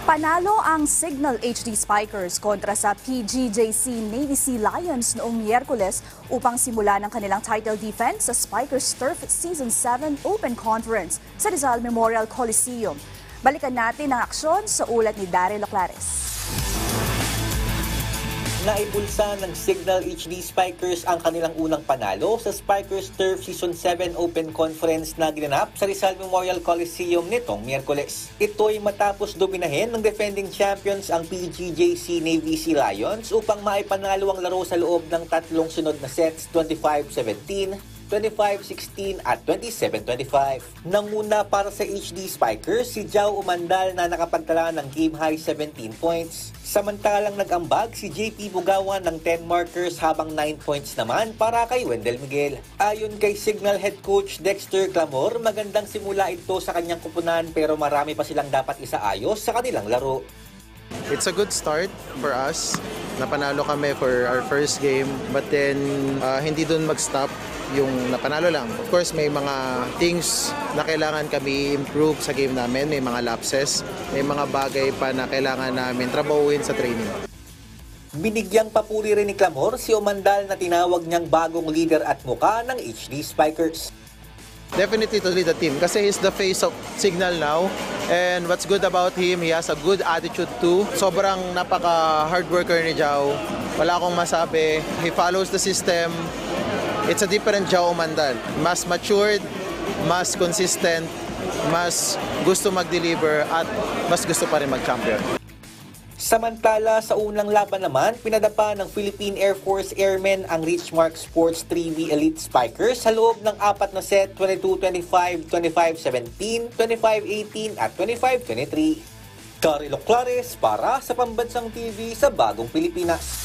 Panalo ang Signal HD Spikers kontra sa PGJC Navy Sea Lions noong Miyerkules upang simulan ang kanilang title defense sa Spikers Turf Season 7 Open Conference sa Rizal Memorial Coliseum. Balikan natin ang aksyon sa ulat ni Daryl Oclares. Naibulsa ng Signal HD Spikers ang kanilang unang panalo sa Spikers Turf Season 7 Open Conference na ginanap sa Rizal Memorial Coliseum nitong Miyerkules. Ito'y matapos dominahin ng defending champions ang PGJC Navy Sea Lions upang maipanalo ang laro sa loob ng tatlong sunod na sets 25-17, 25-16 at 27-25. Nanguna para sa HD Spikers si Jao Umandal na nakapagtala ng game-high 17 points. Samantalang nag-ambag si JP Bugawan ng 10 markers habang 9 points naman para kay Wendell Miguel. Ayon kay Signal Head Coach Dexter Clamor, magandang simula ito sa kanyang kupunan pero marami pa silang dapat isaayos sa kanilang laro. It's a good start for us. Napanalo kami for our first game but then hindi dun mag-stop yung napanalo lang. Of course, may mga things na kailangan kami improve sa game namin. May mga lapses, may mga bagay pa na kailangan namin trabahuin sa training. Binigyang papuri rin ni Clamor si Umandal na tinawag niyang bagong leader at muka ng HD Spikers. Definitely to lead the team kasi he's the face of Signal now. And what's good about him, he has a good attitude too. Sobrang napaka-hard worker ni Jao. Wala akong masabi. He follows the system. It's a different Jao Umandal. Mas matured, mas consistent, mas gusto mag-deliver at mas gusto pa rin mag-champion. Samantala, sa unang laban naman, pinadapa ng Philippine Air Force Airmen ang Richmark Sports 3V Elite Spikers sa loob ng apat na set 22-25, 25-17, 25-18 at 25-23. Daryl Oclares para sa Pambansang TV sa Bagong Pilipinas.